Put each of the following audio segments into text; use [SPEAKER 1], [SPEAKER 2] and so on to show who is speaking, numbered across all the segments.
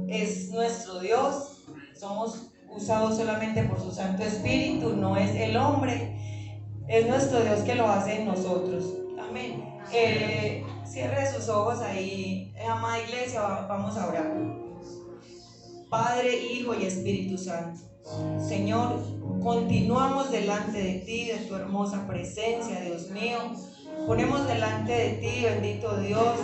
[SPEAKER 1] es nuestro Dios, somos usados solamente por su Santo Espíritu, no es el hombre, es nuestro Dios que lo hace en nosotros. Amén. Cierre sus ojos ahí, amada iglesia, vamos a orar. Padre, Hijo y Espíritu Santo, Señor, continuamos delante de ti, de tu hermosa presencia, Dios mío. Ponemos delante de ti, bendito Dios,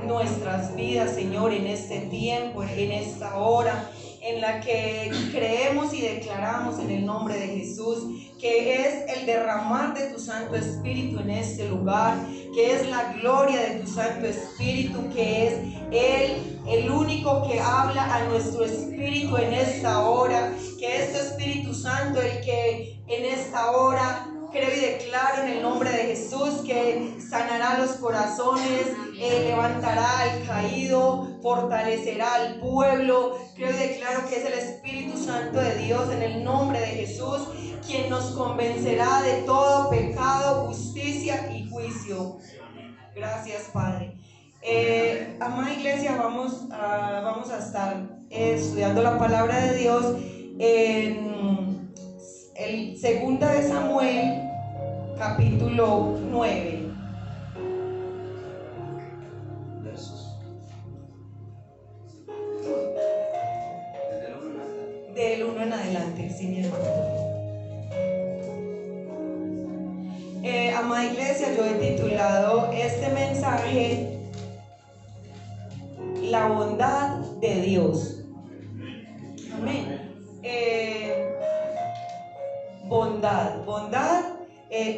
[SPEAKER 1] nuestras vidas, Señor, en este tiempo, en esta hora, en la que creemos y declaramos en el nombre de Jesús que es el derramar de tu Santo Espíritu en este lugar, que es la gloria de tu Santo Espíritu, que es Él el único que habla a nuestro espíritu en esta hora, que es tu Espíritu Santo el que en esta hora creo y declaro en el nombre de Jesús que sanará los corazones, levantará al caído, fortalecerá al pueblo. Creo y declaro que es el Espíritu Santo de Dios en el nombre de Jesús quien nos convencerá de todo pecado, justicia y juicio. Gracias, Padre. Amada iglesia, vamos a estar estudiando la palabra de Dios en el 2 de Samuel, capítulo 9. Del 1 en adelante, sí, mi hermano. Amada iglesia, yo he titulado este mensaje La bondad de Dios. Amén. Bondad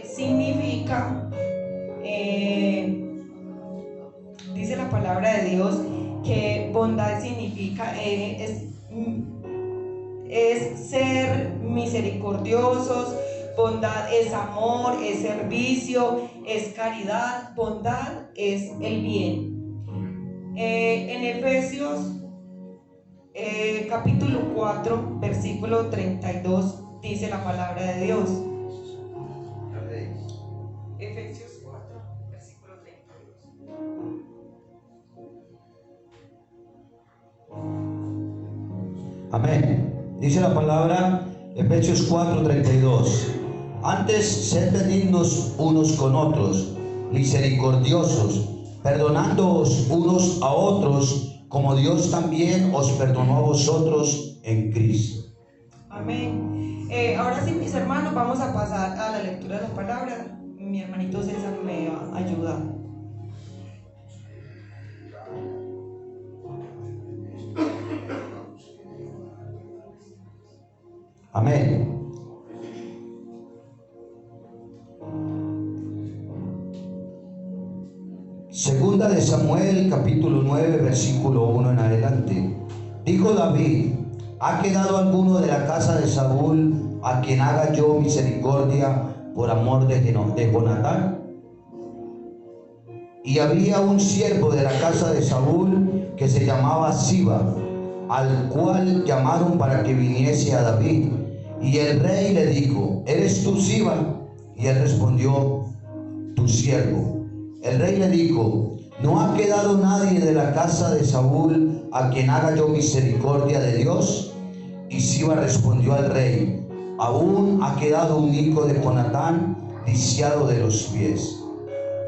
[SPEAKER 1] significa, dice la palabra de Dios, que bondad significa es ser misericordiosos. Bondad es amor, es servicio, es caridad. Bondad es el bien. En Efesios capítulo 4, versículo 32, dice la palabra de Dios. Efesios 4, versículo 32.
[SPEAKER 2] Amén. Dice la palabra, Efesios 4, 32. Antes, sed benignos unos con otros, misericordiosos, perdonándoos unos a otros, como Dios también os perdonó a vosotros en Cristo.
[SPEAKER 1] Amén. Ahora sí, mis hermanos, vamos a pasar a la lectura de la palabra. Mi hermanito César me va a ayudar.
[SPEAKER 2] Amén. Segunda de Samuel, capítulo 9, versículo 1 en adelante. Dijo David: ¿ha quedado alguno de la casa de Saúl a quien haga yo misericordia por amor de Jonatán? Y había un siervo de la casa de Saúl que se llamaba Siba, al cual llamaron para que viniese a David. Y el rey le dijo: ¿eres tú Siba? Y él respondió: tu siervo. El rey le dijo: ¿no ha quedado nadie de la casa de Saúl a quien haga yo misericordia de Dios? Y Siba respondió al rey: aún ha quedado un hijo de Jonatán, lisiado de los pies.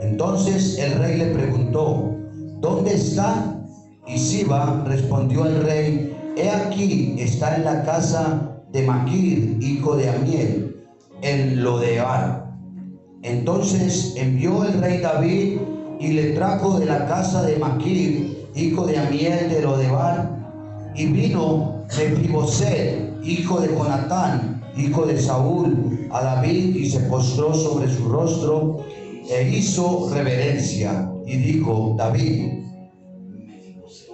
[SPEAKER 2] Entonces el rey le preguntó: ¿dónde está? Y Siba respondió al rey: he aquí, está en la casa de Maquir, hijo de Amiel, en Lodebar. Entonces envió el rey David y le trajo de la casa de Maquir, hijo de Amiel de Lodebar. Y vino Mefiboset, hijo de Jonatán, hijo de Saúl, a David, y se postró sobre su rostro e hizo reverencia. Y dijo David: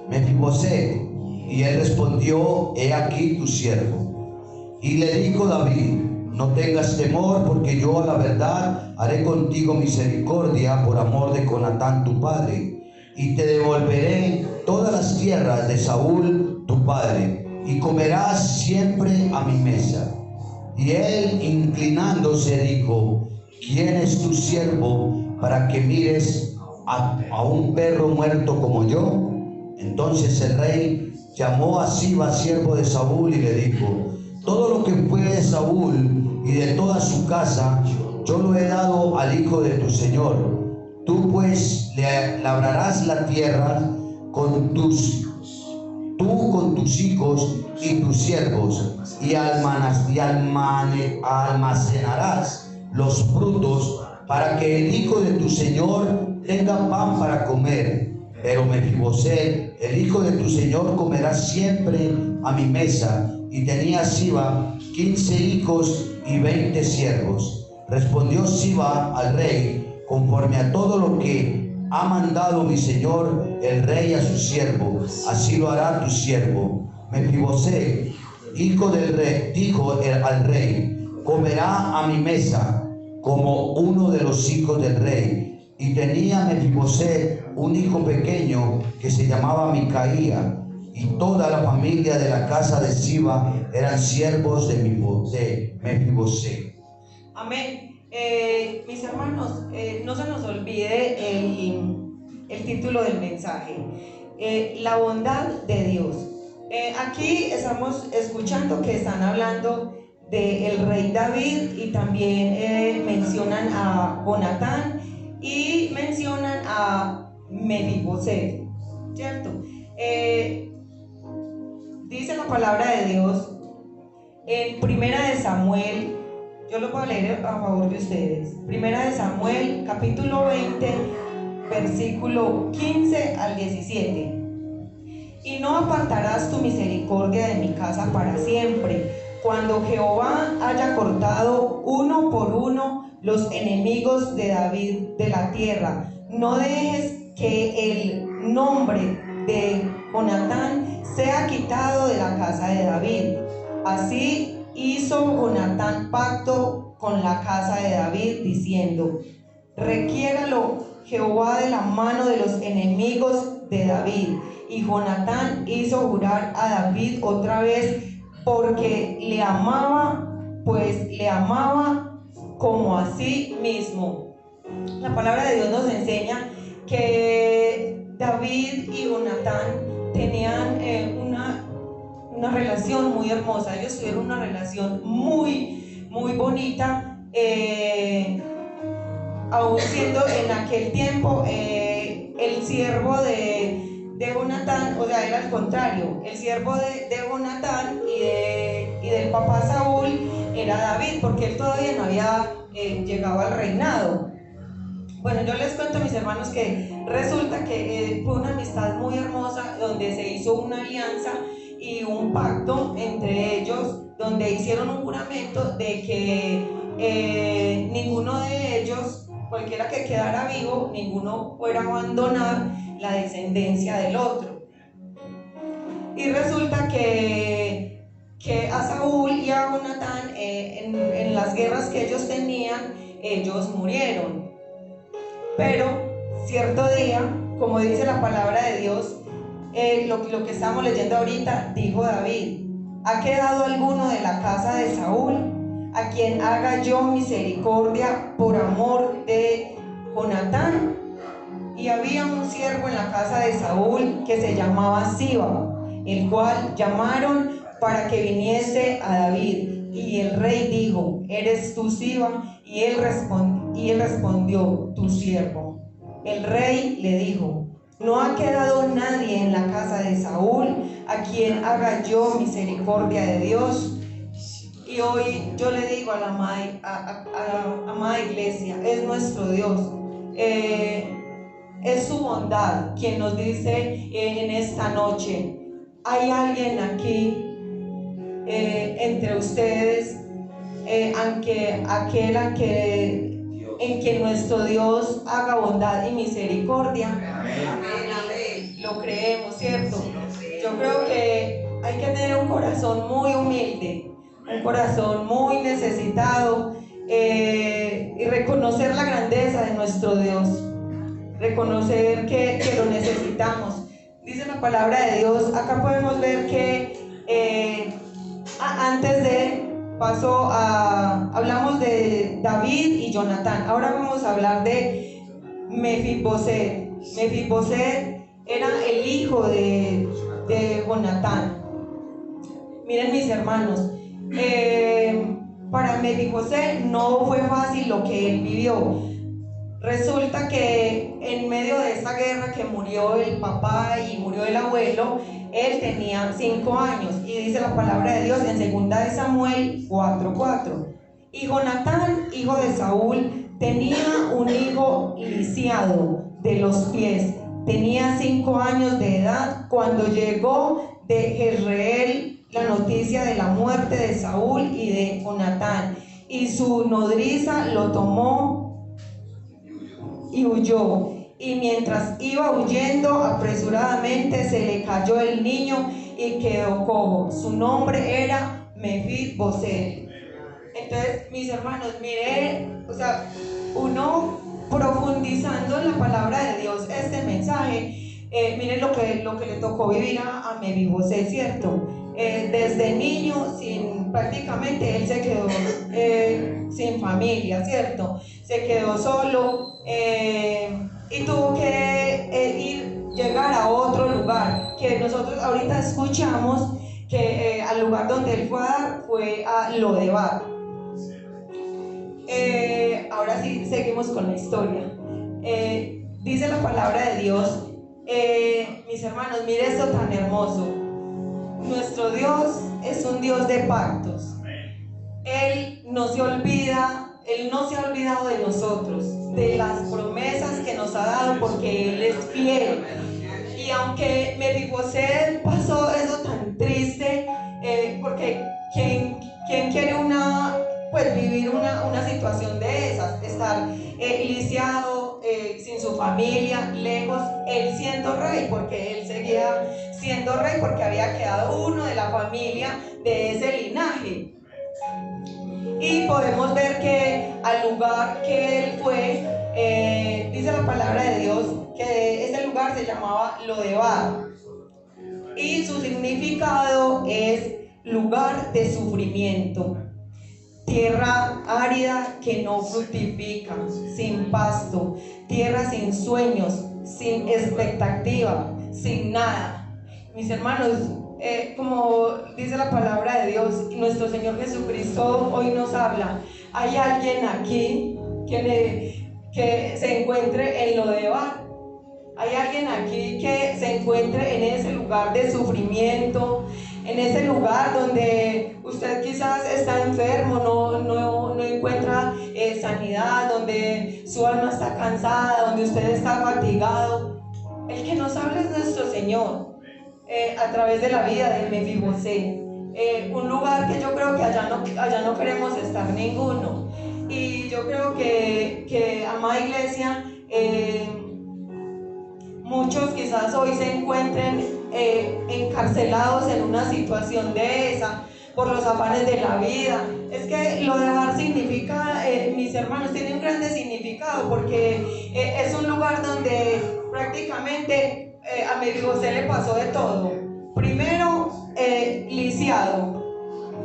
[SPEAKER 2] Mefiboset. Y él respondió: he aquí tu siervo. Y le dijo David: no tengas temor, porque yo a la verdad haré contigo misericordia por amor de Jonatán tu padre, y te devolveré todas las tierras de Saúl tu padre, y comerás siempre a mi mesa. Y él, inclinándose, dijo: ¿quién es tu siervo para que mires a un perro muerto como yo? Entonces el rey llamó a Siba, siervo de Saúl, y le dijo: todo lo que fue de Saúl y de toda su casa, yo lo he dado al hijo de tu señor. Tú pues le labrarás la tierra con tus hijos y tus siervos, y almacenarás los frutos, para que el hijo de tu señor tenga pan para comer. Pero Mefiboset, el hijo de tu señor, comerá siempre a mi mesa. Y tenía Siba 15 hijos y 20 siervos. Respondió Siba al rey: conforme a todo lo que ha mandado mi señor el rey a su siervo, así lo hará tu siervo. Mefiboset, hijo del rey, dijo al rey: comerá a mi mesa como uno de los hijos del rey. Y tenía Mefiboset un hijo pequeño que se llamaba Micaía, y toda la familia de la casa de Siba eran siervos de Mefiboset.
[SPEAKER 1] Amén. Mis hermanos, no se nos olvide el título del mensaje, la bondad de Dios. Aquí estamos escuchando que están hablando del rey David, y también mencionan a Jonatán y mencionan a Mefiboset, ¿cierto? Dice la palabra de Dios en Primera de Samuel, yo lo voy a leer a favor de ustedes. Primera de Samuel, capítulo 20, versículo 15 al 17. Y no apartarás tu misericordia de mi casa para siempre, cuando Jehová haya cortado uno por uno los enemigos de David de la tierra. No dejes que el nombre de Jonatán sea quitado de la casa de David. Así hizo Jonatán pacto con la casa de David, diciendo: requiéralo Jehová de la mano de los enemigos de David. Y Jonatán hizo jurar a David otra vez, porque le amaba, pues le amaba como a sí mismo. La palabra de Dios nos enseña que David y Jonatán tenían una relación muy hermosa. Ellos tuvieron una relación muy bonita, aún siendo en aquel tiempo el siervo de Jonatán, o sea, era al contrario, el siervo de Jonatán y del papá Saúl era David, porque él todavía no había llegado al reinado. Bueno, yo les cuento, mis hermanos, que resulta que fue una amistad muy hermosa, donde se hizo una alianza y un pacto entre ellos, donde hicieron un juramento de que ninguno de ellos, cualquiera que quedara vivo, ninguno fuera a abandonar la descendencia del otro. Y resulta que a Saúl y a Jonatán, en las guerras que ellos tenían, ellos murieron. Pero cierto día, como dice la palabra de Dios, lo que estamos leyendo ahorita, dijo David: ¿ha quedado alguno de la casa de Saúl a quien haga yo misericordia por amor de Jonatán? Y había un siervo en la casa de Saúl que se llamaba Siba, el cual llamaron para que viniese a David. Y el rey dijo: ¿eres tú Siba? Y él respondió: tu siervo. El rey le dijo: no ha quedado nadie en la casa de Saúl a quien haga yo misericordia de Dios. Y hoy yo le digo a la amada iglesia, es nuestro Dios, es su bondad quien nos dice en esta noche: hay alguien aquí entre ustedes, en que nuestro Dios haga bondad y misericordia. Amén. Lo creemos, ¿cierto? Yo creo que hay que tener un corazón muy humilde, un corazón muy necesitado, y reconocer la grandeza de nuestro Dios, reconocer que lo necesitamos. Dice la palabra de Dios, acá podemos ver que antes de hablamos de David y Jonatán. Ahora vamos a hablar de Mefiboset. Mefiboset era el hijo de Jonatán. Miren mis hermanos, para Mefibosé no fue fácil lo que él vivió. Resulta que en medio de esta guerra que murió el papá y murió el abuelo, él tenía 5 años, y dice la palabra de Dios en 2 de Samuel 4:4. Y Jonatán, hijo de Saúl, tenía un hijo lisiado de los pies. Tenía 5 años de edad cuando llegó de Jezreel la noticia de la muerte de Saúl y de Jonatán, y su nodriza lo tomó y huyó, y mientras iba huyendo apresuradamente se le cayó el niño y quedó cojo. Su nombre era Mefibosé. Entonces, mis hermanos, mire, o sea, uno profundizando en la palabra de Dios, este mensaje, miren lo que le tocó vivir a Mefibosé, ¿cierto? Desde niño, prácticamente él se quedó sin familia, ¿cierto? Se quedó solo, y tuvo que llegar a otro lugar, que nosotros ahorita escuchamos que al lugar donde él fue a Lodebar. Ahora sí, seguimos con la historia. Dice la palabra de Dios, mis hermanos, mire esto tan hermoso. Nuestro Dios es un Dios de pactos. Él no se olvida, Él no se ha olvidado de nosotros, de las promesas que nos ha dado, porque Él es fiel. Y aunque Mefibosé pasó eso tan triste, porque ¿quién quiere vivir una situación de esas? Estar lisiado, sin su familia, lejos, él siendo rey, porque él seguía siendo rey, porque había quedado uno de la familia de ese linaje. Y podemos ver que al lugar que él fue, dice la palabra de Dios que ese lugar se llamaba Lodebar, y su significado es lugar de sufrimiento, tierra árida que no fructifica, sin pasto, tierra sin sueños, sin expectativa, sin nada. Mis hermanos, como dice la palabra de Dios, nuestro Señor Jesucristo hoy nos habla. Hay alguien aquí que se encuentre en Lodebar. Hay alguien aquí que se encuentre en ese lugar de sufrimiento, en ese lugar donde usted quizás está enfermo, no encuentra sanidad, donde su alma está cansada, donde usted está fatigado. El que nos habla es nuestro Señor, a través de la vida de Mefibosé. Un lugar que yo creo que allá no queremos estar ninguno. Y yo creo que amada iglesia, muchos quizás hoy se encuentren encarcelados en una situación de esa, por los afanes de la vida. Es que Lodebar significa, mis hermanos, tiene un grande significado, porque es un lugar donde prácticamente a Mefibosé le pasó de todo. Primero, lisiado,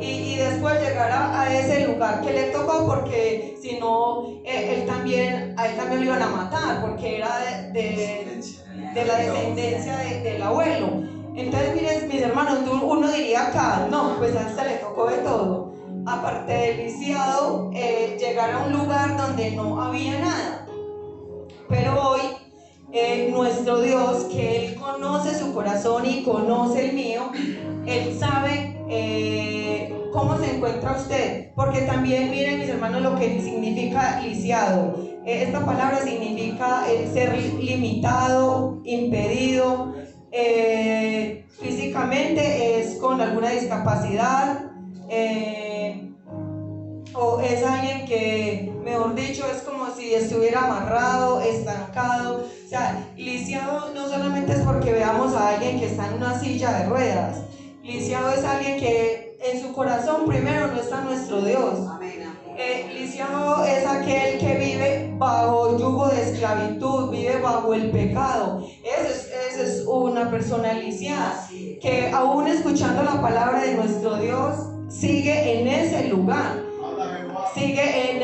[SPEAKER 1] y después llegar a ese lugar que le tocó, porque si no, a él también lo iban a matar, porque era de la descendencia del abuelo. Entonces, miren, mis hermanos, uno diría acá, no, pues a este le tocó de todo. Aparte del lisiado, llegar a un lugar donde no había nada. Pero hoy, nuestro Dios, que Él conoce su corazón y conoce el mío, Él sabe cómo se encuentra usted, porque también, miren mis hermanos, lo que significa lisiado. Esta palabra significa ser limitado, impedido, físicamente es con alguna discapacidad, o es alguien que, mejor dicho, es como si estuviera amarrado, estancado. O sea, lisiado no solamente es porque veamos a alguien que está en una silla de ruedas. Lisiado es alguien que en su corazón primero no está nuestro Dios. Lisiado es aquel que vive bajo yugo de esclavitud, vive bajo el pecado. Esa es una persona lisiada, que aún escuchando la palabra de nuestro Dios sigue en ese lugar, sigue en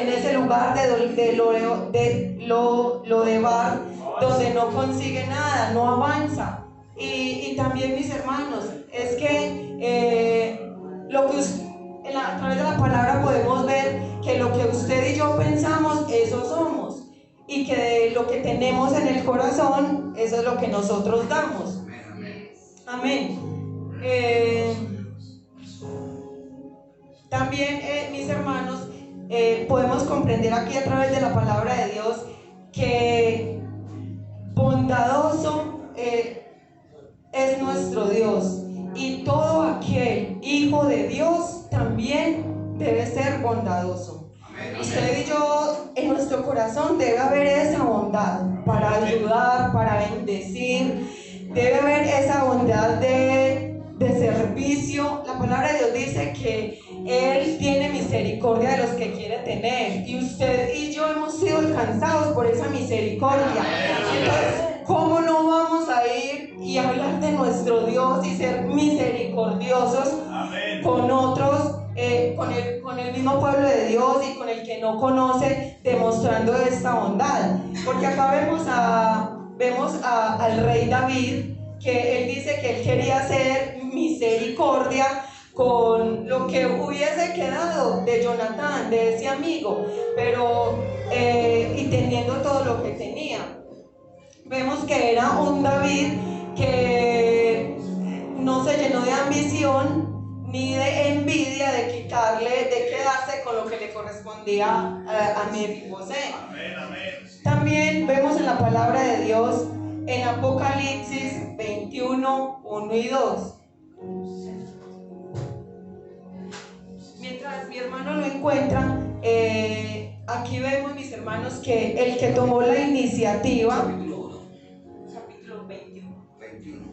[SPEAKER 1] ese lugar de Lodebar, donde no consigue nada, no avanza. Y también, mis hermanos, es que lo que a través de la palabra podemos ver que lo que usted y yo pensamos, eso somos, y que lo que tenemos en el corazón, eso es lo que nosotros damos. Amén. También, mis hermanos, podemos comprender aquí a través de la palabra de Dios que bondadoso es nuestro Dios, y todo aquel hijo de Dios también debe ser bondadoso. Usted y yo, en nuestro corazón debe haber esa bondad para ayudar, para bendecir, debe haber esa bondad de servicio. La palabra de Dios dice que Él tiene misericordia de los que quiere tener, y usted y yo hemos sido alcanzados por esa misericordia. Entonces, ¿cómo no vamos a ir y hablar de nuestro Dios y ser misericordiosos con otros, con el mismo pueblo de Dios y con el que no conoce, demostrando esta bondad? Porque acá vemos al rey David, que él dice que él quería hacer misericordia con lo que hubiese quedado de Jonatán, de ese amigo, pero y teniendo todo lo que tenía. Vemos que era un David que no se llenó de ambición ni de envidia de quedarse con lo que le correspondía a Mefiboset. También vemos en la palabra de Dios en Apocalipsis 21, 1 y 2. Mientras mi hermano lo encuentra, aquí vemos, mis hermanos, que el que tomó la iniciativa, capítulo 21,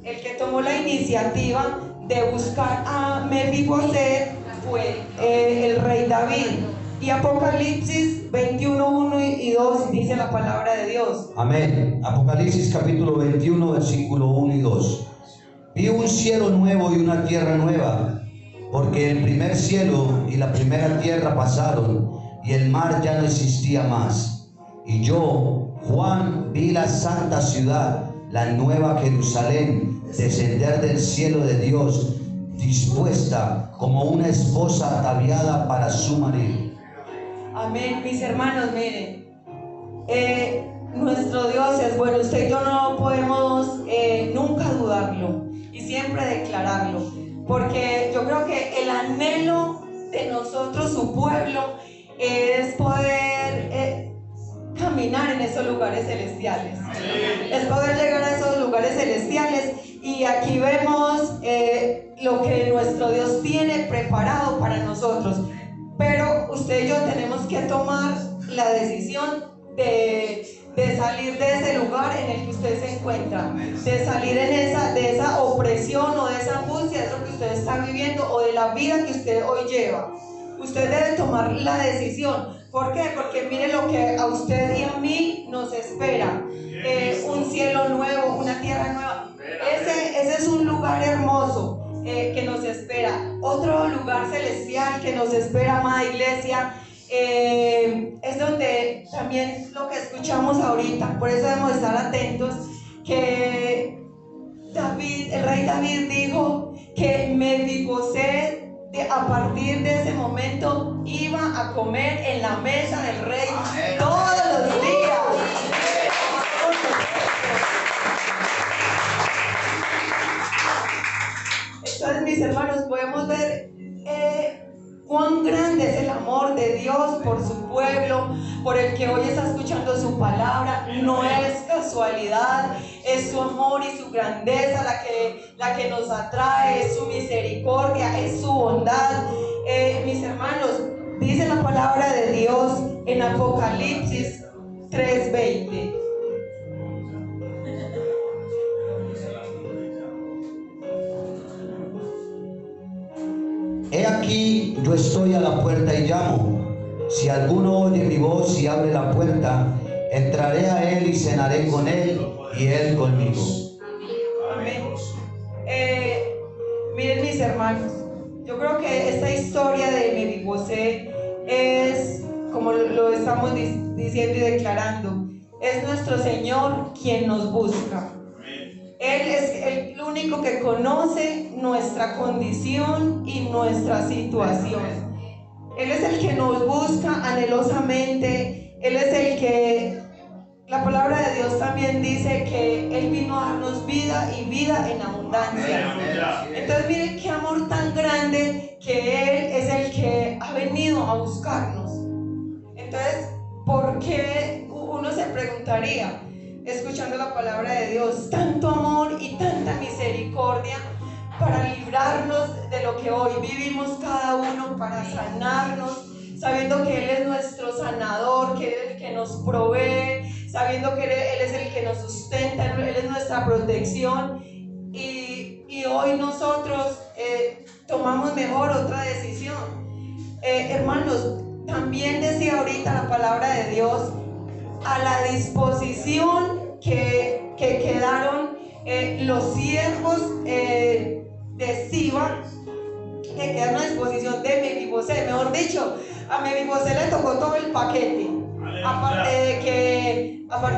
[SPEAKER 1] el que tomó la iniciativa de buscar a Mefiboset fue el rey David. Y Apocalipsis 21, 1 y 2 dice la palabra de Dios.
[SPEAKER 2] Amén. Apocalipsis capítulo 21, versículo 1 y 2. Vi un cielo nuevo y una tierra nueva, porque el primer cielo y la primera tierra pasaron, y el mar ya no existía más. Y yo, Juan, vi la santa ciudad, la nueva Jerusalén, descender del cielo de Dios, dispuesta como una esposa ataviada para su marido.
[SPEAKER 1] Amén, mis hermanos, miren, nuestro Dios es bueno. Usted y yo no podemos nunca dudarlo y siempre declararlo, porque yo creo que el anhelo de nosotros, su pueblo, es poder caminar en esos lugares celestiales, es poder llegar a esos lugares celestiales. Y aquí vemos lo que nuestro Dios tiene preparado para nosotros. Pero usted y yo tenemos que tomar la decisión de salir de ese lugar en el que usted se encuentra, de salir de esa opresión o de esa angustia, de lo que usted está viviendo o de la vida que usted hoy lleva. Usted debe tomar la decisión. ¿Por qué? Porque mire lo que a usted y a mí nos espera. Un cielo nuevo, una tierra nueva. Ese es un lugar hermoso que nos espera. Otro lugar celestial que nos espera, amada iglesia, es donde también lo que escuchamos ahorita. Por eso debemos estar atentos, que el rey David dijo que Mefiboset, a partir de ese momento, iba a comer en la mesa del rey todos los días. Entonces, mis hermanos, podemos ver cuán grande es el amor de Dios por su pueblo, por el que hoy está escuchando su palabra. No es casualidad, es su amor y su grandeza la que nos atrae, es su misericordia, es su bondad. Mis hermanos, dice la palabra de Dios en Apocalipsis 3:20.
[SPEAKER 2] He aquí, yo estoy a la puerta y llamo. Si alguno oye mi voz y abre la puerta, entraré a él y cenaré con él y él conmigo.
[SPEAKER 1] Amén. Miren, mis hermanos, yo creo que esta historia de Mefiboset es, como lo estamos diciendo y declarando, es nuestro Señor quien nos busca. Él es el único que conoce nuestra condición y nuestra situación. Él es el que nos busca anhelosamente. Él es el que, la palabra de Dios también dice que Él vino a darnos vida y vida en abundancia. Entonces miren qué amor tan grande, que Él es el que ha venido a buscarnos. Entonces, ¿por qué uno se preguntaría, escuchando la palabra de Dios, tanto amor y tanta misericordia para librarnos de lo que hoy vivimos cada uno, para sanarnos, sabiendo que Él es nuestro sanador, que Él es el que nos provee, sabiendo que Él es el que nos sustenta, Él es nuestra protección, y hoy nosotros tomamos mejor otra decisión? Hermanos, también decía ahorita la palabra de Dios, a la disposición que quedaron los siervos de Siba, que quedaron a disposición de Mefibosé. Mejor dicho, a Mefibosé le tocó todo el paquete. Aparte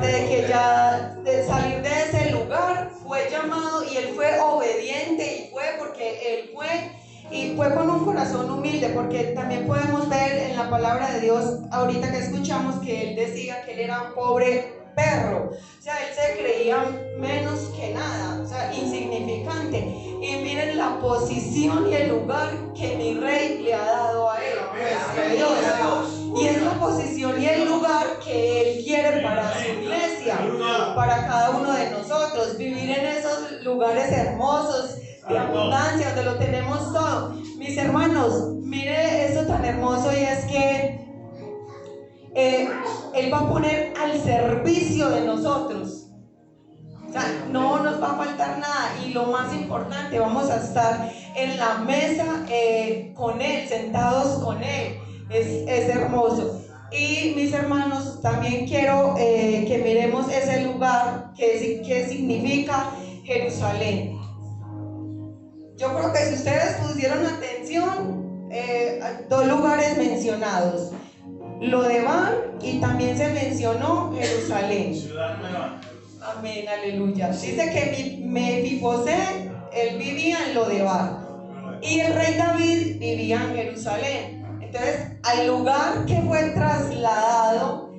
[SPEAKER 1] de que ya de salir de ese lugar fue llamado, y él fue obediente, y fue porque él fue, y fue con un corazón humilde, porque también podemos ver en la palabra de Dios ahorita que escuchamos que él decía que él era un pobre perro, o sea, él se creía menos que nada, o sea, insignificante. Y miren la posición y el lugar que mi rey le ha dado a él, nuestro Dios. Y es la posición y el lugar que Él quiere para su iglesia, para cada uno de nosotros, vivir en esos lugares hermosos de abundancia, donde lo tenemos todo. Mis hermanos, mire eso tan hermoso, y es que Él va a poner al servicio de nosotros. O sea, no nos va a faltar nada, y lo más importante, vamos a estar en la mesa con Él, sentados con Él. Es hermoso. Y mis hermanos, también quiero que miremos ese lugar que significa Jerusalén. Yo creo que si ustedes pusieron atención, dos lugares mencionados, Lodebar, y también se mencionó Jerusalén.
[SPEAKER 3] Ciudad Nueva.
[SPEAKER 1] Amén, aleluya. Dice que Mefibosé, él vivía en Lodebar, y el rey David vivía en Jerusalén. Entonces, al lugar que fue trasladado,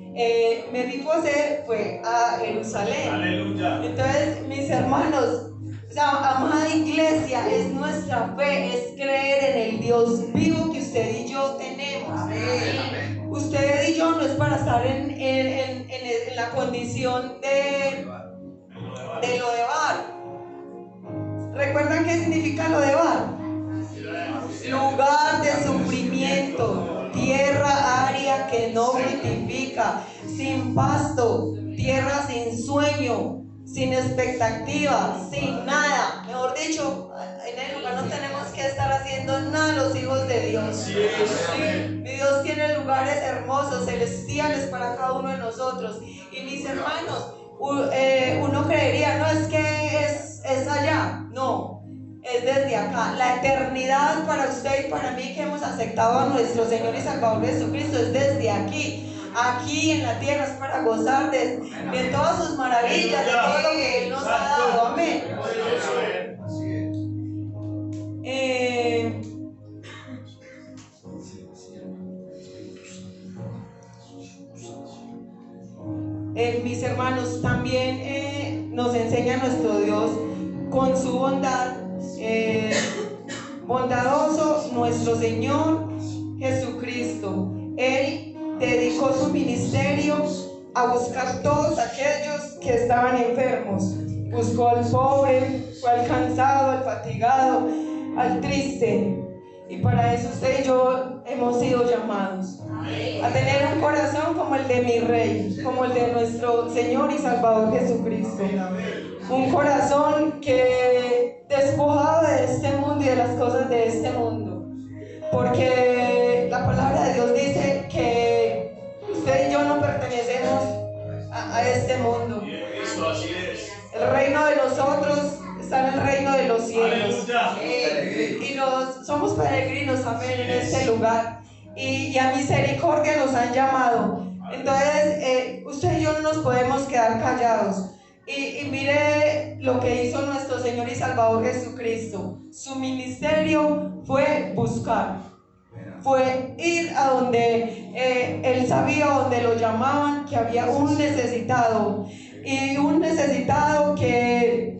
[SPEAKER 1] Mefibosé fue a Jerusalén.
[SPEAKER 3] Aleluya.
[SPEAKER 1] Entonces, mis hermanos, o sea, amada iglesia, es nuestra fe, es creer en el Dios vivo que usted y yo tenemos.
[SPEAKER 2] Amén.
[SPEAKER 1] Usted y yo no es para estar en la condición de Lodebar. ¿Recuerdan qué significa Lodebar? Lugar de sufrimiento, tierra árida que no fructifica, sin pasto, tierra sin sueño, sin expectativa, sin nada. Mejor dicho, en el lugar no tenemos que estar haciendo nada los hijos de Dios.
[SPEAKER 3] Sí.
[SPEAKER 1] Mi Dios tiene lugares hermosos, celestiales para cada uno de nosotros. Y mis hermanos, uno creería, no es que es allá, no, es desde acá. La eternidad para usted y para mí, que hemos aceptado a nuestro Señor y Salvador Jesucristo, es desde aquí. Aquí en la tierra es para gozar de todas sus maravillas, de todo lo que Él nos ha dado. Amén. Mis hermanos, también nos enseña nuestro Dios con su bondad, bondadoso nuestro Señor Jesucristo. Él dedicó su ministerio a buscar todos aquellos que estaban enfermos. Buscó al pobre, fue al cansado, al fatigado, al triste. Y para eso usted y yo hemos sido llamados a tener un corazón como el de mi Rey, como el de nuestro Señor y Salvador Jesucristo. Un corazón que despojado de este mundo y de las cosas de este mundo. Porque la palabra de Dios dice que usted y yo no pertenecemos a este mundo.
[SPEAKER 3] Así es.
[SPEAKER 1] El reino de nosotros está en el reino de los cielos. Y somos peregrinos, amén, en este lugar. Y a misericordia nos han llamado. Entonces, usted y yo no nos podemos quedar callados. Y mire lo que hizo nuestro Señor y Salvador Jesucristo. Su ministerio fue buscar, fue ir a donde él sabía, donde lo llamaban, que había un necesitado. Y un necesitado que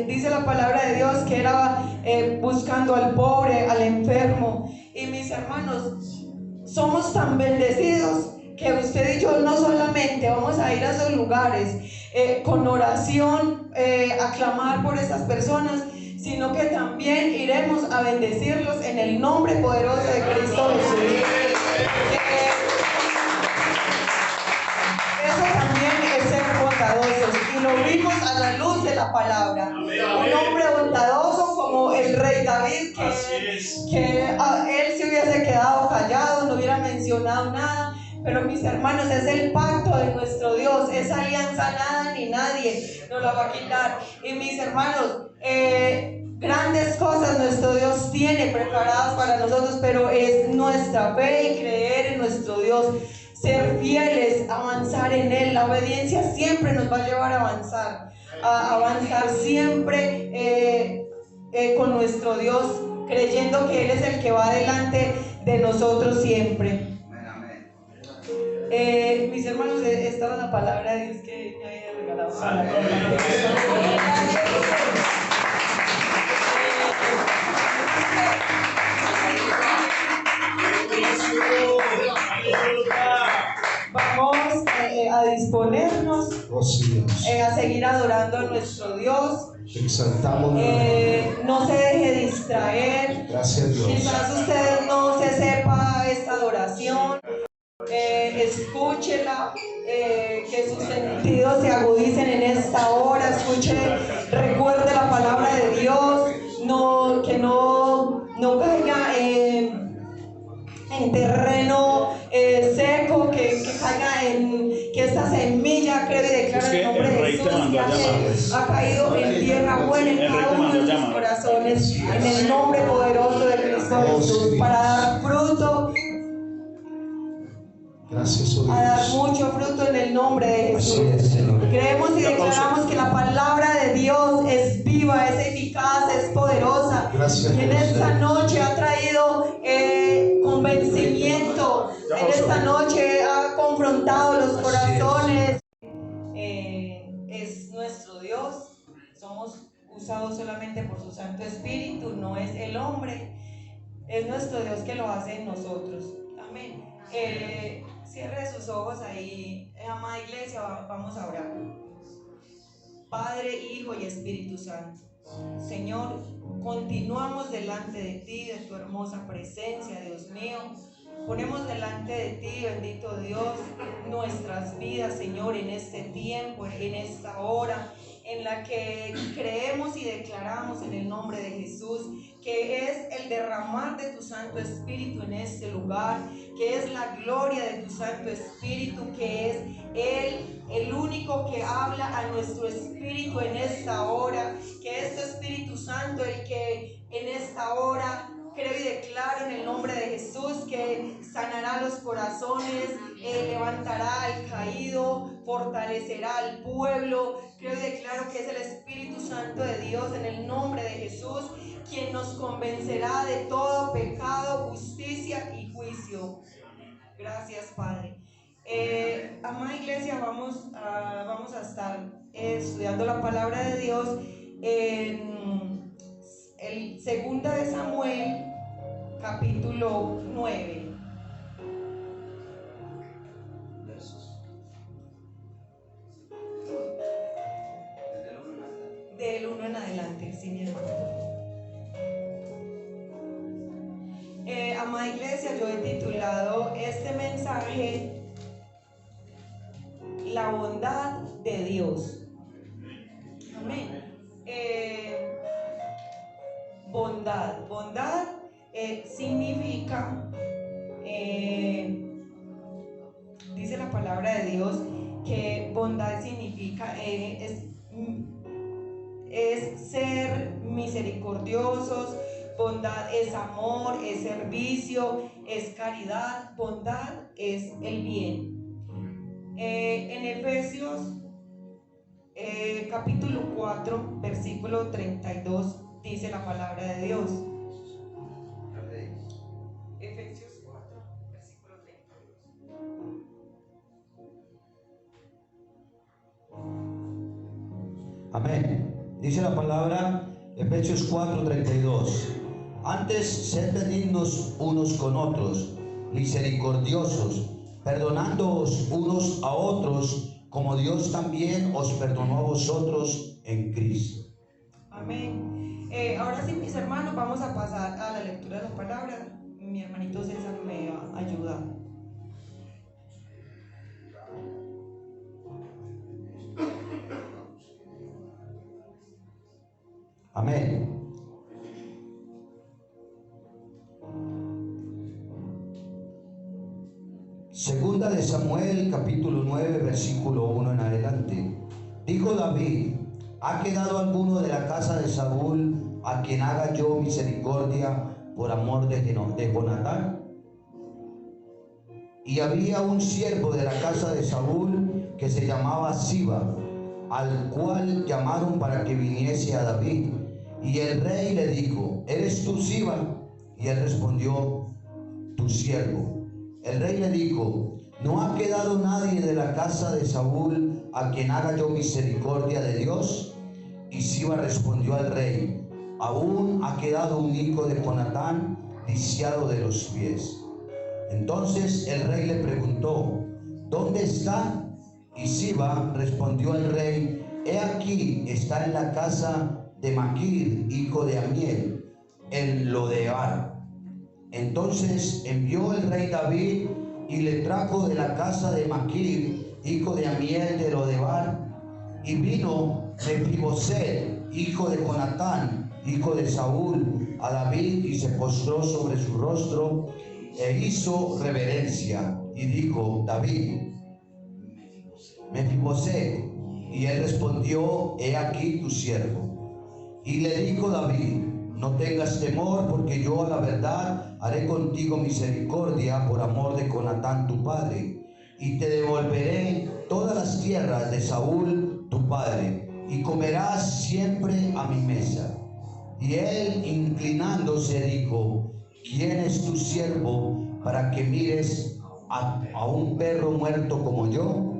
[SPEAKER 1] dice la palabra de Dios que era buscando al pobre, al enfermo. Y mis hermanos, somos tan bendecidos que usted y yo no solamente vamos a ir a esos lugares con oración a clamar por esas personas, sino que también iremos a bendecirlos en el nombre poderoso de Cristo Jesús. Eso también es ser bondadosos, y lo vimos a la luz de la palabra. Un hombre bondadoso como el rey David, que él se hubiese quedado callado, no hubiera mencionado nada. Pero mis hermanos, es el pacto de nuestro Dios, esa alianza nada ni nadie nos la va a quitar. Y mis hermanos, grandes cosas nuestro Dios tiene preparadas para nosotros, pero es nuestra fe y creer en nuestro Dios, ser fieles, avanzar en Él. La obediencia siempre nos va a llevar a avanzar siempre con nuestro Dios, creyendo que Él es el que va delante de nosotros siempre. Mis hermanos, esta es la palabra de Dios que me había regalado. Vamos a disponernos a seguir adorando a nuestro Dios.
[SPEAKER 2] Exaltamos.
[SPEAKER 1] No se deje distraer.
[SPEAKER 2] Gracias, Dios.
[SPEAKER 1] Quizás usted no se sepa esta adoración. Escúchela, que sus sentidos se agudicen en esta hora. Escuche, recuerde la palabra de Dios, que no caiga en terreno seco, que caiga que esta semilla, creo y declaro en el nombre de Jesús, que ha caído en tierra buena en cada uno de nuestros corazones, en el nombre poderoso de Cristo Jesús, para dar fruto.
[SPEAKER 2] Gracias, oh
[SPEAKER 1] a dar
[SPEAKER 2] Dios.
[SPEAKER 1] mucho fruto en el nombre de Jesús.
[SPEAKER 2] Así es, Señor.
[SPEAKER 1] Creemos y declaramos que la palabra de Dios es viva, es eficaz, es poderosa.
[SPEAKER 2] Gracias,
[SPEAKER 1] y en esta noche ha traído convencimiento. En esta noche ha confrontado los corazones. Es nuestro Dios. Somos usados solamente por su Santo Espíritu. No es el hombre. Es nuestro Dios que lo hace en nosotros. Amén. Cierre sus ojos ahí, amada iglesia, vamos a orar. Padre, Hijo y Espíritu Santo, Señor, continuamos delante de ti, de tu hermosa presencia, Dios mío. Ponemos delante de ti, bendito Dios, nuestras vidas, Señor, en este tiempo, en esta hora, en la que creemos y declaramos en el nombre de Jesús que es el derramar de tu Santo Espíritu en este lugar, que es la gloria de tu Santo Espíritu, que es Él el único que habla a nuestro espíritu en esta hora, que es tu Espíritu Santo el que en esta hora creo y declaro en el nombre de Jesús que sanará los corazones, levantará al caído, fortalecerá al pueblo. Creo y declaro que es el Espíritu Santo de Dios en el nombre de Jesús quien nos convencerá de todo pecado, justicia y juicio. Gracias, Padre. Amada iglesia, vamos a estar estudiando la palabra de Dios en el 2 de Samuel, capítulo 9. Del 1 en adelante, sí, mi hermano. Amada iglesia, yo he titulado este mensaje La bondad de Dios. Amén. Bondad significa, dice la palabra de Dios que bondad significa es ser misericordiosos, Bondad es amor, es servicio, es caridad. Bondad es el bien. En Efesios capítulo 4, versículo 32, dice la palabra de Dios. Efesios 4, versículo 32.
[SPEAKER 2] Amén. Dice la palabra, Efesios 4:32. Antes, sed benignos unos con otros, misericordiosos, perdonándoos unos a otros, como Dios también os perdonó a vosotros en Cristo.
[SPEAKER 1] Amén. Ahora sí, mis hermanos, vamos a pasar a la lectura de la palabra. Mi hermanito César me va a ayudar.
[SPEAKER 2] Amén. Segunda de Samuel, capítulo 9, versículo 1 en adelante. Dijo David: ¿ha quedado alguno de la casa de Saúl a quien haga yo misericordia por amor de Jonatán? Y había un siervo de la casa de Saúl que se llamaba Siba, al cual llamaron para que viniese a David. Y el rey le dijo: ¿eres tú Siba? Y él respondió: tu siervo. El rey le dijo: ¿no ha quedado nadie de la casa de Saúl a quien haga yo misericordia de Dios? Y Siba respondió al rey: aún ha quedado un hijo de Jonatán, lisiado de los pies. Entonces el rey le preguntó: ¿dónde está? Y Siba respondió al rey: he aquí, está en la casa de Maquir, hijo de Amiel, en Lodebar. Entonces envió el rey David y le trajo de la casa de Maquir, hijo de Amiel de Lodebar. Y vino Mefiboset, hijo de Jonatán, hijo de Saúl, a David, y se postró sobre su rostro e hizo reverencia. Y dijo David: Mefiboset. Y él respondió: he aquí tu siervo. Y le dijo David: no tengas temor, porque yo a la verdad haré contigo misericordia por amor de Jonatán tu padre, y te devolveré todas las tierras de Saúl tu padre, y comerás siempre a mi mesa. Y él, inclinándose, dijo: ¿quién es tu siervo para que mires a un perro muerto como yo?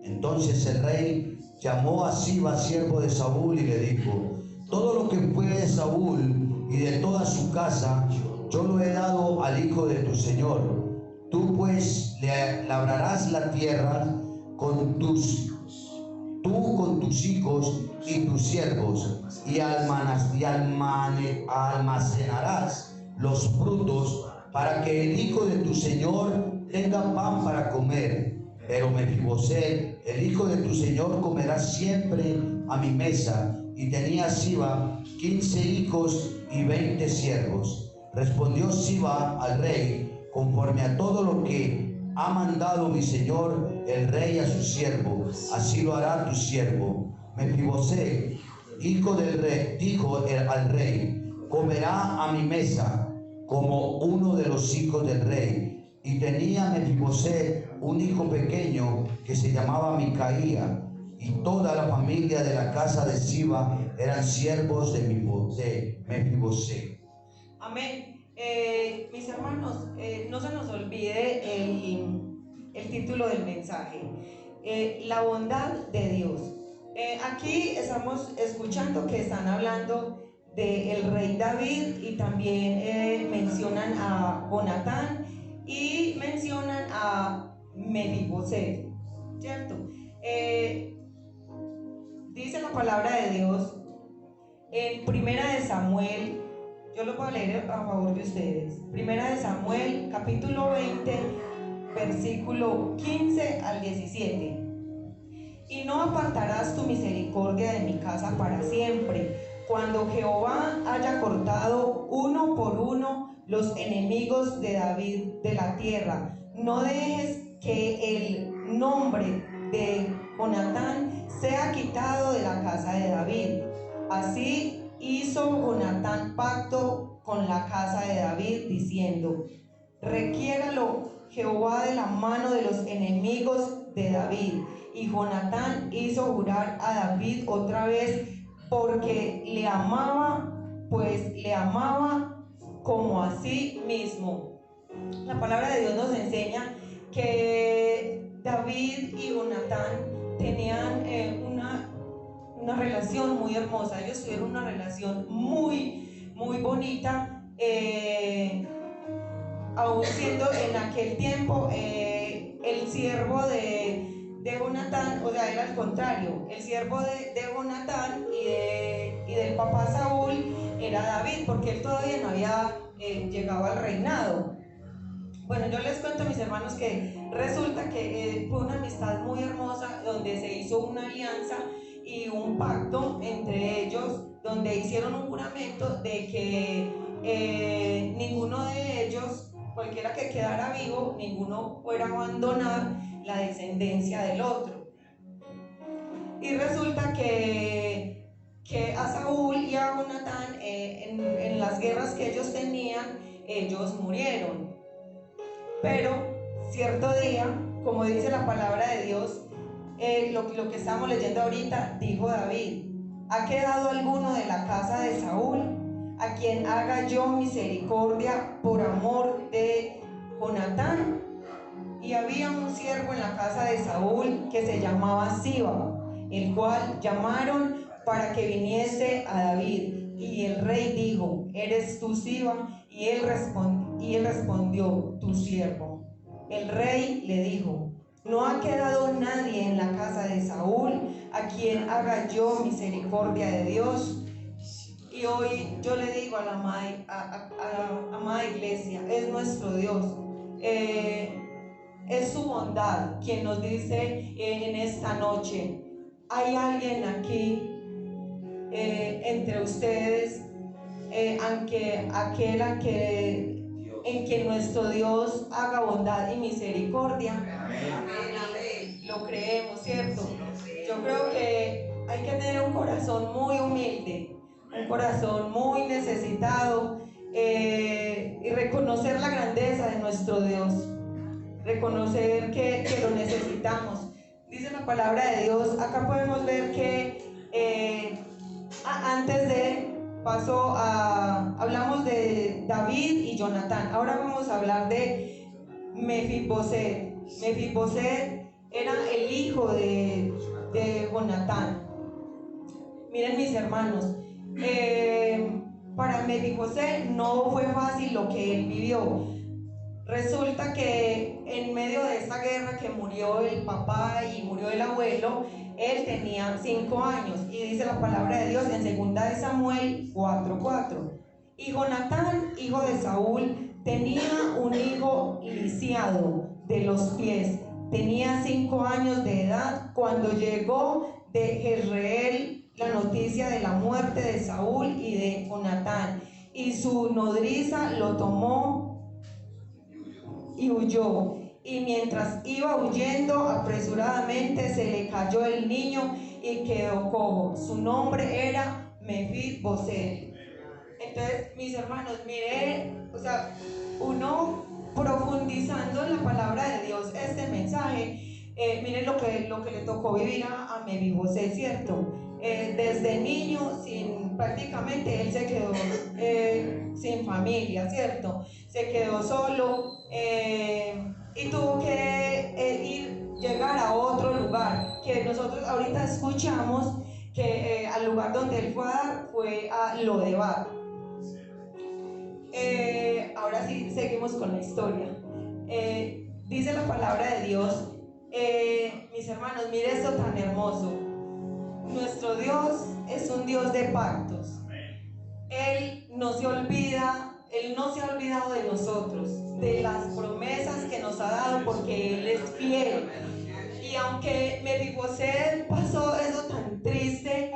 [SPEAKER 2] Entonces el rey llamó a Siba, siervo de Saúl, y le dijo: todo lo que fue de Saúl y de toda su casa, yo lo he dado al hijo de tu señor. Tú pues le labrarás la tierra con tus hijos y tus siervos, y almacenarás los frutos, para que el hijo de tu señor tenga pan para comer. Pero Mefiboset, el hijo de tu señor, comerá siempre a mi mesa. Y tenía Siba 15 hijos y 20 siervos. Respondió Siba al rey: conforme a todo lo que ha mandado mi señor el rey a su siervo, así lo hará tu siervo. Mefiboset, hijo del rey, dijo al rey: comerá a mi mesa como uno de los hijos del rey. Y tenía Mefiboset un hijo pequeño que se llamaba Micaía, y toda la familia de la casa de Siba eran siervos de Mefiboset.
[SPEAKER 1] Amén. Mis hermanos, no se nos olvide el título del mensaje: la bondad de Dios. Aquí estamos escuchando que están hablando del rey David, y también mencionan a Jonatán y mencionan a Mefiboset, ¿cierto? Dice la palabra de Dios en Primera de Samuel, yo lo voy a leer a favor de ustedes. Primera de Samuel, capítulo 20, versículo 15 al 17. Y no apartarás tu misericordia de mi casa para siempre, cuando Jehová haya cortado uno por uno los enemigos de David de la tierra. No dejes que el nombre de Jonatán sea quitado de la casa de David. Así hizo Jonatán pacto con la casa de David, diciendo: requiéralo Jehová de la mano de los enemigos de David. Y Jonatán hizo jurar a David otra vez, porque le amaba, pues le amaba como a sí mismo. La palabra de Dios nos enseña que David y Jonatán tenían una relación muy hermosa. Ellos tuvieron una relación muy bonita, aún siendo en aquel tiempo el siervo de Jonatán, o sea, era al contrario, el siervo de Jonatán y del papá Saúl era David, porque él todavía no había llegado al reinado. Bueno, yo les cuento a mis hermanos que resulta que fue una amistad muy hermosa, donde se hizo una alianza y un pacto entre ellos, donde hicieron un juramento de que ninguno de ellos, cualquiera que quedara vivo, ninguno fuera a abandonar la descendencia del otro. Y resulta que a Saúl y a Jonatán, en las guerras que ellos tenían, ellos murieron. Pero cierto día, como dice la palabra de Dios, lo que estamos leyendo ahorita, dijo David: ¿ha quedado alguno de la casa de Saúl a quien haga yo misericordia por amor de Jonatán? Y había un siervo en la casa de Saúl que se llamaba Siba, el cual llamaron para que viniese a David. Y el rey dijo: ¿eres tú Siba? Y él respondió: tu siervo. El rey le dijo: no ha quedado nadie en la casa de Saúl a quien haga yo misericordia de Dios. Y hoy yo le digo a la amada iglesia, es nuestro Dios, es su bondad quien nos dice en esta noche: hay alguien aquí entre ustedes, en que nuestro Dios haga bondad y misericordia. Amén. Lo creemos, ¿cierto? Yo creo que hay que tener un corazón muy humilde, un corazón muy necesitado, y reconocer la grandeza de nuestro Dios, reconocer que lo necesitamos. Dice la palabra de Dios, acá podemos ver que antes de hablamos de David y Jonatán. Ahora vamos a hablar de Mefiboset. Mefiboset era el hijo de Jonatán. Miren, mis hermanos, para Mefiboset no fue fácil lo que él vivió. Resulta que en medio de esta guerra, que murió el papá y murió el abuelo, él tenía 5 años, y dice la palabra de Dios en 2 de Samuel 4:4: y Jonatán, hijo de Saúl, tenía un hijo lisiado de los pies, tenía 5 años de edad cuando llegó de Jezreel la noticia de la muerte de Saúl y de Jonatán, y su nodriza lo tomó y huyó. Y mientras iba huyendo apresuradamente, se le cayó el niño y quedó cojo. Su nombre era Mefiboset. Entonces, mis hermanos, miren, o sea, uno profundizando en la palabra de Dios, este mensaje, miren lo que le tocó vivir a Mefiboset, ¿cierto? Desde niño, prácticamente él se quedó sin familia, ¿cierto? Se quedó solo, y tuvo que llegar a otro lugar, que nosotros ahorita escuchamos que al lugar donde él fue a Lodebar. Ahora sí, seguimos con la historia. Dice la palabra de Dios, mis hermanos, mire esto tan hermoso. Nuestro Dios es un Dios de pactos. Él no se olvida, Él no se ha olvidado de nosotros, de las promesas que nos ha dado, porque Él es fiel. Y aunque Mefiboset pasó eso tan triste,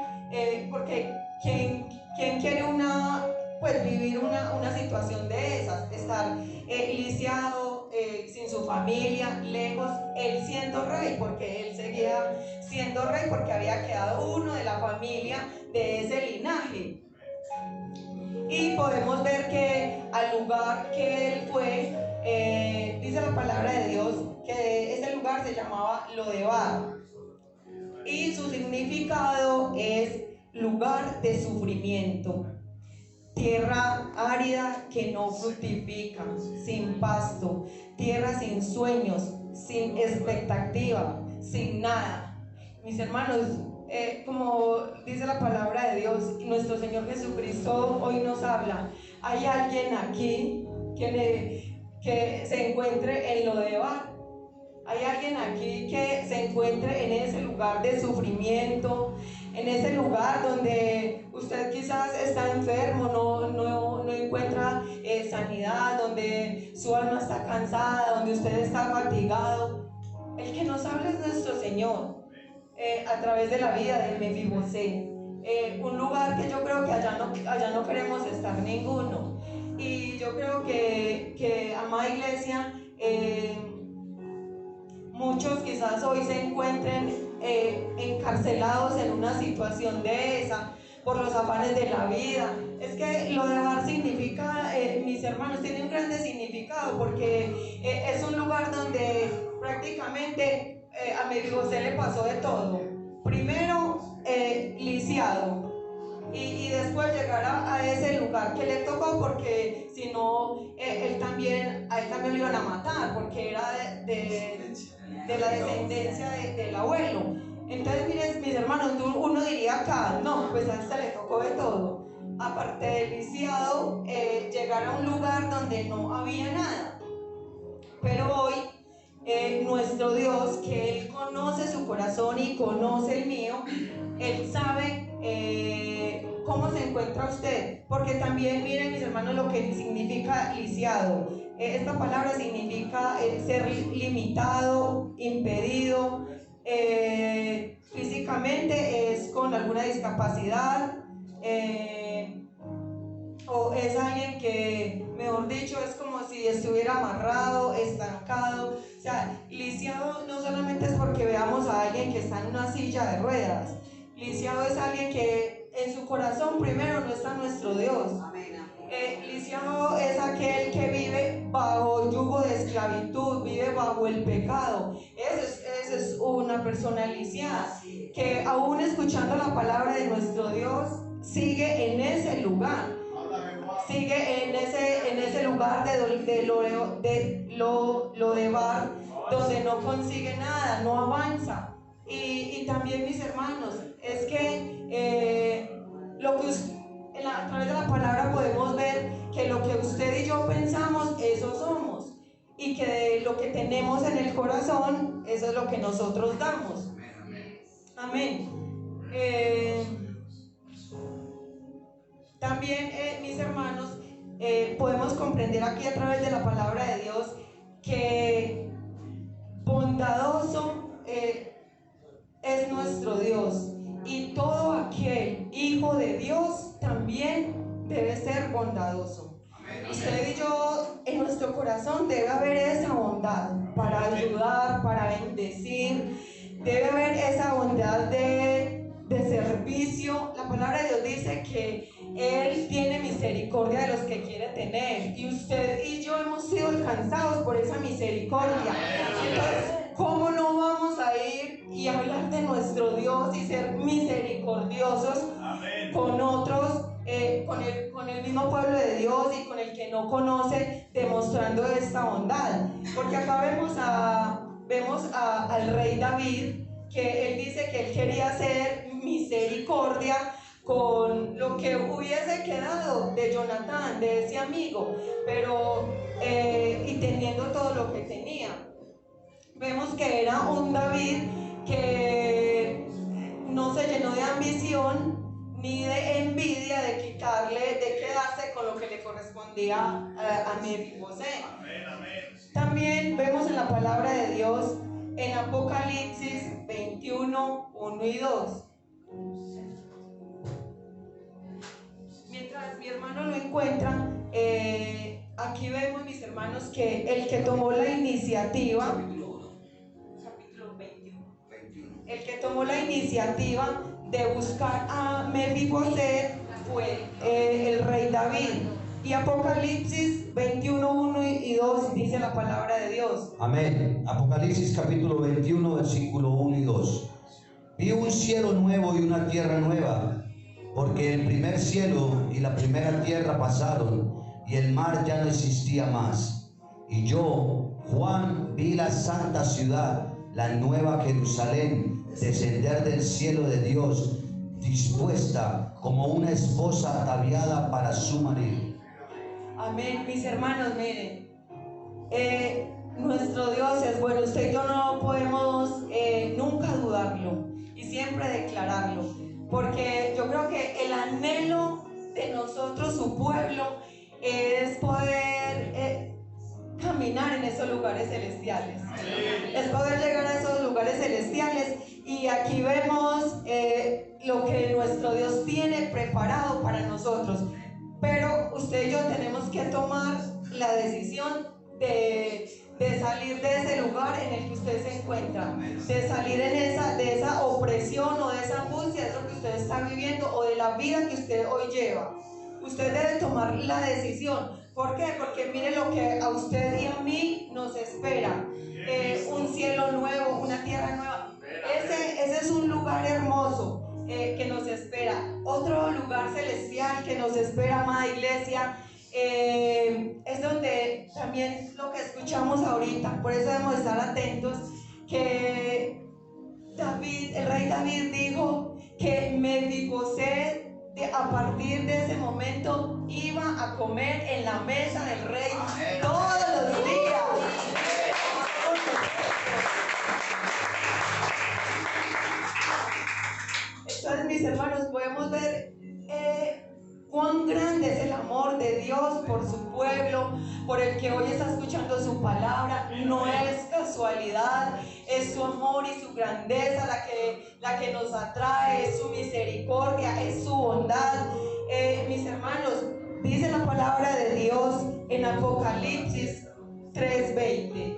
[SPEAKER 1] porque ¿quién quiere vivir una situación de esas? Estar lisiado, sin su familia, lejos, él siendo rey, porque él seguía siendo rey, porque había quedado uno de la familia de ese linaje. Y podemos ver que al lugar que él fue, dice la palabra de Dios que ese lugar se llamaba Lodebar y su significado es lugar de sufrimiento, tierra árida que no fructifica, sin pasto, tierra sin sueños, sin expectativa, sin nada. Mis hermanos, como dice la palabra de Dios, nuestro Señor Jesucristo hoy nos habla. Hay alguien aquí que se encuentre en Lodebar. Hay alguien aquí que se encuentre en ese lugar de sufrimiento, en ese lugar donde usted quizás está enfermo, no encuentra sanidad, donde su alma está cansada, donde usted está fatigado. El que nos habla es nuestro Señor, a través de la vida de Mefibosé. Un lugar que yo creo que allá no queremos estar ninguno. Y yo creo que amada iglesia, muchos quizás hoy se encuentren encarcelados en una situación de esa por los afanes de la vida. Es que Lodebar significa, mis hermanos, tiene un grande significado porque es un lugar donde prácticamente a Mefibosé le pasó de todo. Primero, lisiado. Y después llegar a ese lugar que le tocó, porque si no, a él también lo iban a matar, porque era de la descendencia del abuelo. Entonces, miren, mis hermanos, uno diría acá, no, pues a este le tocó de todo. Aparte del lisiado, llegar a un lugar donde no había nada. Pero hoy, nuestro Dios, que Él conoce su corazón y conoce el mío, Él sabe cómo se encuentra usted, porque también miren, mis hermanos, lo que significa lisiado. Esta palabra significa ser limitado, impedido, físicamente es con alguna discapacidad, o es alguien que, mejor dicho, es como si estuviera amarrado, estancado. O sea, lisiado no solamente es porque veamos a alguien que está en una silla de ruedas. Lisiado es alguien que en su corazón primero no está nuestro Dios. Lisiado es aquel que vive bajo yugo de esclavitud, vive bajo el pecado. Esa es una persona lisiada, que aún escuchando la palabra de nuestro Dios, sigue en ese lugar. Sigue en ese lugar de Lodebar, donde no consigue nada, no avanza. Y también, mis hermanos, es que a través de la palabra podemos ver que lo que usted y yo pensamos, eso somos. Y que de lo que tenemos en el corazón, eso es lo que nosotros damos. Amén. También, mis hermanos, podemos comprender aquí a través de la palabra de Dios que bondadoso es nuestro Dios, y todo aquel hijo de Dios también debe ser bondadoso. Usted y yo, en nuestro corazón debe haber esa bondad para ayudar, para bendecir, debe haber esa bondad de servicio. La palabra de Dios dice que Él tiene misericordia de los que quiere tener, y usted y yo hemos sido alcanzados por esa misericordia. Entonces, ¿cómo no vamos a ir y hablar de nuestro Dios y ser misericordiosos con otros, con el mismo pueblo de Dios y con el que no conoce, demostrando esta bondad? Porque acá vemos al rey David, que él dice que él quería hacer misericordia con lo que hubiese quedado de Jonatán, de ese amigo, pero y teniendo todo lo que tenía. Vemos que era un David que no se llenó de ambición ni de envidia de quedarse con lo que le correspondía a Mefibosé. También vemos en la palabra de Dios en Apocalipsis 21, 1 y 2. Mientras mi hermano lo encuentra, aquí vemos, mis hermanos, que el que tomó la iniciativa, capítulo 21, el que tomó la iniciativa de buscar a Mefibosé fue el rey David. Y Apocalipsis 21, 1 y 2 dice la palabra de Dios.
[SPEAKER 2] Amén. Apocalipsis capítulo 21, versículo 1 y 2. Vi un cielo nuevo y una tierra nueva, porque el primer cielo y la primera tierra pasaron, y el mar ya no existía más. Y yo, Juan, vi la santa ciudad, la nueva Jerusalén, descender del cielo de Dios, dispuesta como una esposa ataviada para su marido.
[SPEAKER 1] Amén, mis hermanos, miren, nuestro Dios es bueno. Usted y yo no podemos nunca dudarlo y siempre declararlo, porque yo creo que el anhelo de nosotros, su pueblo, es poder caminar en esos lugares celestiales, es poder llegar a esos lugares celestiales. Y aquí vemos lo que nuestro Dios tiene preparado para nosotros. Pero usted y yo tenemos que tomar la decisión de salir de ese lugar en el que usted se encuentra, de salir de esa opresión o de esa angustia, de eso que usted está viviendo o de la vida que usted hoy lleva. Usted debe tomar la decisión. ¿Por qué? Porque mire lo que a usted y a mí nos espera. Un cielo nuevo, una tierra nueva. Ese es un lugar hermoso que nos espera. Otro lugar celestial que nos espera, amada iglesia, es donde también lo que escuchamos ahorita. Por eso debemos estar atentos, que David, el rey David dijo que Mefiboset, a partir de ese momento iba a comer en la mesa del rey todos los días. Entonces, mis hermanos, podemos ver cuán grande es el amor de Dios por su pueblo, por el que hoy está escuchando su palabra. No es casualidad, es su amor y su grandeza la que nos atrae, es su misericordia, es su bondad. Mis hermanos, dice la palabra de Dios en Apocalipsis 3:20.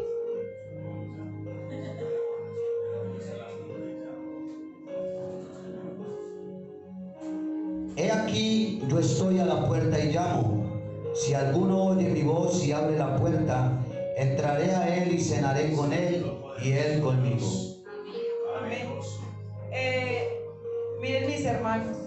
[SPEAKER 2] He aquí, yo estoy a la puerta y llamo. Si alguno oye mi voz y abre la puerta, entraré a él y cenaré con él y él conmigo.
[SPEAKER 1] Amén. Miren, mis hermanos,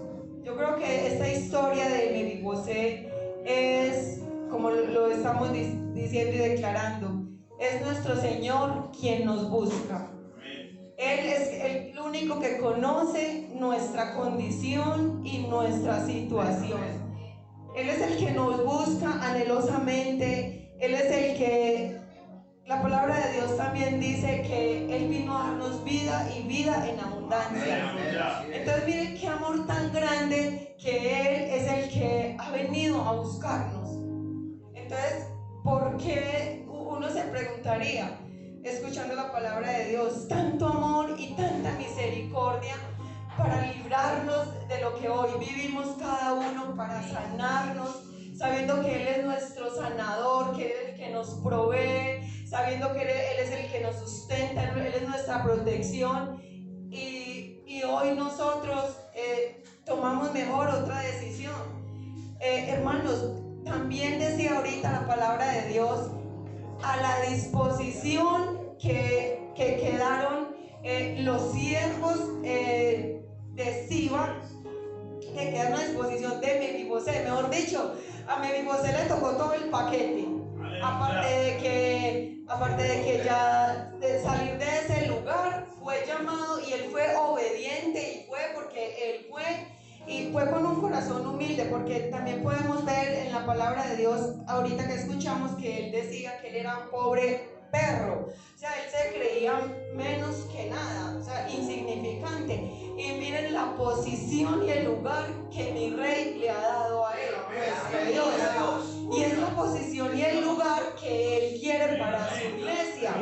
[SPEAKER 1] yo creo que esta historia de Mefiboset es, como lo estamos diciendo y declarando, es nuestro Señor quien nos busca. Él es el único que conoce nuestra condición y nuestra situación. Él es el que nos busca anhelosamente. Él es el que, la palabra de Dios también dice que Él vino a darnos vida y vida en abundancia. Entonces miren qué amor tan grande, que Él es el que ha venido a buscarnos. Entonces, ¿por qué uno se preguntaría, escuchando la palabra de Dios, tanto amor y tanta misericordia para librarnos de lo que hoy vivimos cada uno, para sanarnos, sabiendo que Él es nuestro sanador, que Él es el que nos provee, sabiendo que Él es el que nos sustenta, Él es nuestra protección? Y hoy nosotros tomamos mejor otra decisión. Hermanos, también decía ahorita la palabra de Dios, a la disposición que quedaron los siervos de Siba, que quedaron a disposición de Mefiboset. Mejor dicho, a Mefiboset le tocó todo el paquete. Aparte de que ya de salir de ese lugar fue llamado, y él fue obediente, y fue porque él fue, y fue con un corazón humilde, porque también podemos ver en la palabra de Dios ahorita que escuchamos que él decía que él era un pobre perro, o sea, él se creía menos que nada, o sea, insignificante. Y miren la posición y el lugar que mi rey le ha dado a él, nuestro Dios. Y es la posición y el lugar que Él quiere para su iglesia,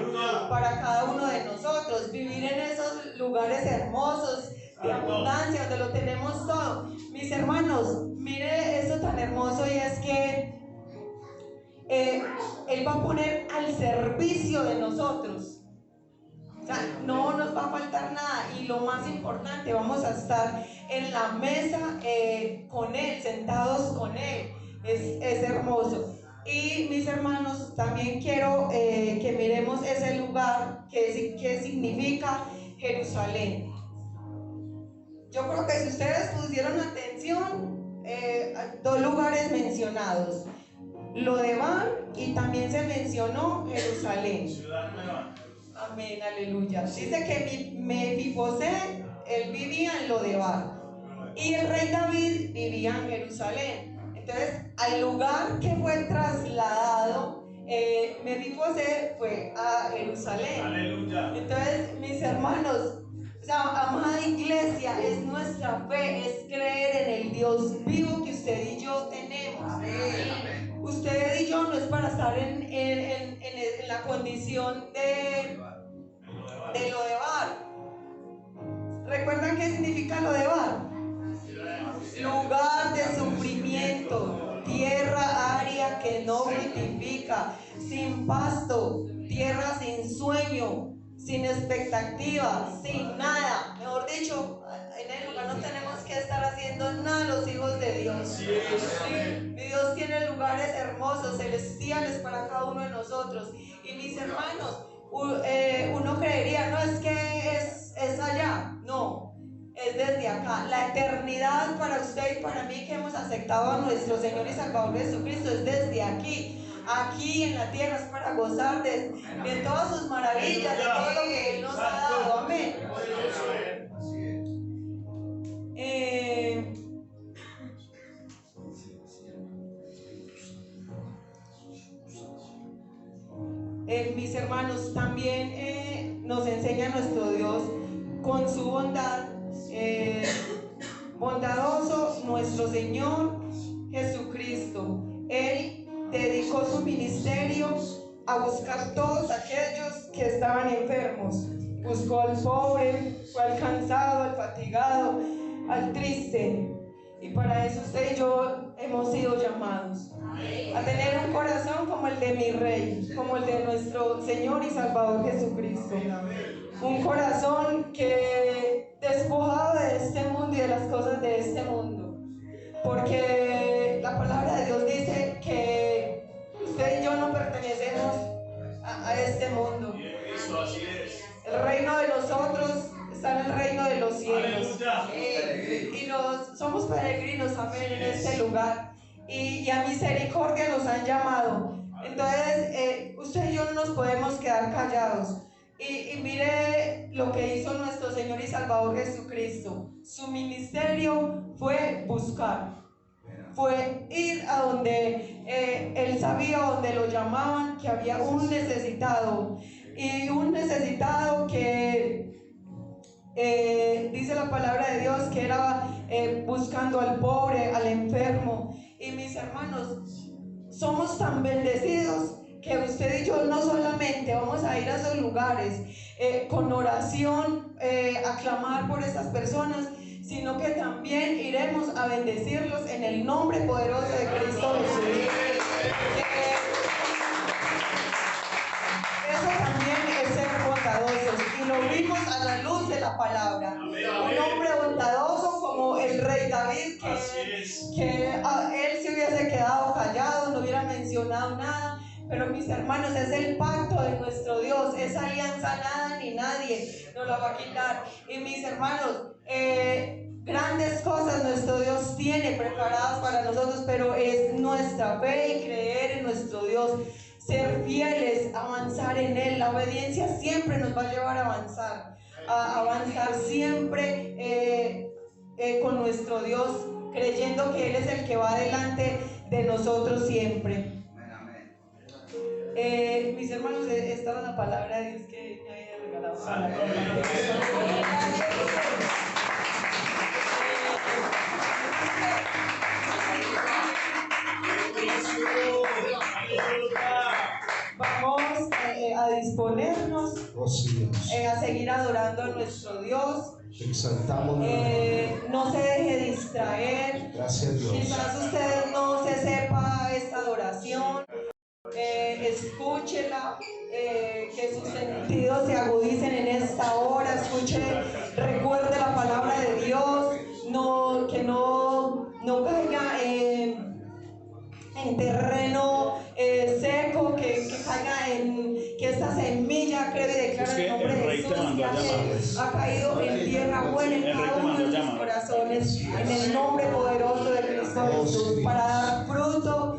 [SPEAKER 1] para cada uno de nosotros, vivir en esos lugares hermosos de abundancia, donde lo tenemos todo. Mis hermanos, mire eso tan hermoso, y es que Él va a poner al servicio de nosotros O sea, no nos va a faltar nada. Y lo más importante, vamos a estar en la mesa con Él, sentados con Él. Es hermoso. Y mis hermanos, también quiero que miremos ese lugar que significa Jerusalén. Yo creo que si ustedes pusieron atención, dos lugares mencionados, Lodebar, y también se mencionó Jerusalén.
[SPEAKER 3] Ciudad nueva.
[SPEAKER 1] Amén, aleluya. Dice que Mefiboset, él vivía en Lodebar, y el rey David vivía en Jerusalén. Entonces, al lugar que fue trasladado, Mefiboset fue a Jerusalén.
[SPEAKER 3] Aleluya.
[SPEAKER 1] Entonces, mis hermanos, o sea, amada iglesia, es nuestra fe, es creer en el Dios vivo que usted y yo tenemos.
[SPEAKER 2] Amén.
[SPEAKER 1] Usted y yo no es para estar en la condición de Lodebar. ¿Recuerdan qué significa Lodebar? Lugar de sufrimiento, tierra árida que no frutifica, sin pasto, tierra sin sueño, sin expectativa, sin nada. Mejor dicho, en el lugar no tenemos que estar haciendo nada los hijos de Dios.
[SPEAKER 3] Sí.
[SPEAKER 1] Mi Dios tiene lugares hermosos, celestiales para cada uno de nosotros. Y mis hermanos, uno creería, no es que es allá, no. Es desde acá. La eternidad para usted y para mí que hemos aceptado a nuestro Señor y Salvador Jesucristo es desde aquí. Aquí en la tierra es para gozar de todas sus maravillas, de todo lo que Él nos ha dado. Amén. Mis hermanos, también nos enseña nuestro Dios con su bondad. Bondadoso nuestro Señor Jesucristo. Él dedicó su ministerio a buscar todos aquellos que estaban enfermos. Buscó al pobre, fue al cansado, al fatigado, al triste. Y para eso usted y yo hemos sido llamados a tener un corazón como el de mi Rey, como el de nuestro Señor y Salvador Jesucristo. Un corazón que despojado de este mundo y de las cosas de este mundo. Porque la palabra de Dios dice que usted y yo no pertenecemos a este mundo.
[SPEAKER 3] Así es.
[SPEAKER 1] El reino de nosotros está en el reino de los cielos. Y somos peregrinos, amén, en este lugar. Y a misericordia nos han llamado. Entonces, usted y yo no nos podemos quedar callados. Y mire lo que hizo nuestro Señor y Salvador Jesucristo. Su ministerio fue buscar, fue ir a donde Él sabía, donde lo llamaban, que había un necesitado. Y un necesitado que dice la palabra de Dios que era buscando al pobre, al enfermo. Y mis hermanos, somos tan bendecidos que usted y yo no solamente vamos a ir a esos lugares con oración a clamar por esas personas, sino que también iremos a bendecirlos en el nombre poderoso de Cristo Jesús. Eso también es ser bondadosos, y lo vimos a la luz de la palabra. Un hombre bondadoso como el rey David, que él se hubiese quedado callado, no hubiera mencionado nada. Pero mis hermanos, es el pacto de nuestro Dios, esa alianza nada ni nadie nos la va a quitar. Y mis hermanos, grandes cosas nuestro Dios tiene preparadas para nosotros, pero es nuestra fe y creer en nuestro Dios, ser fieles, avanzar en Él. La obediencia siempre nos va a llevar a avanzar siempre con nuestro Dios, creyendo que Él es el que va delante de nosotros siempre. Mis hermanos, esta era la palabra de Dios que me había regalado. Vamos a disponernos a seguir adorando a nuestro Dios.
[SPEAKER 2] Exaltamos.
[SPEAKER 1] No se deje distraer.
[SPEAKER 2] Gracias, Dios.
[SPEAKER 1] Quizás usted no se sepa esta adoración, escúchela, que sus sentidos se agudicen en esta hora, escuche, recuerde la palabra de Dios, que no caiga en terreno seco, que caiga que esta semilla, creo y declaro en el nombre de Jesús, ha caído en tierra buena en cada uno de nuestros corazones, en el nombre poderoso de Cristo Jesús, para dar fruto.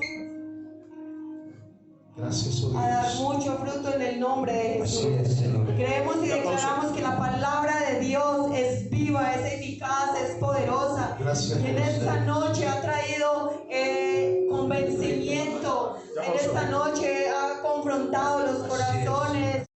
[SPEAKER 2] Gracias,
[SPEAKER 1] A dar mucho fruto en el nombre de Jesús.
[SPEAKER 2] Así es, Señor.
[SPEAKER 1] Creemos y declaramos que la palabra de Dios es viva, es eficaz, es poderosa.
[SPEAKER 2] Gracias,
[SPEAKER 1] y en esta noche ha traído convencimiento. En esta noche ha confrontado los corazones.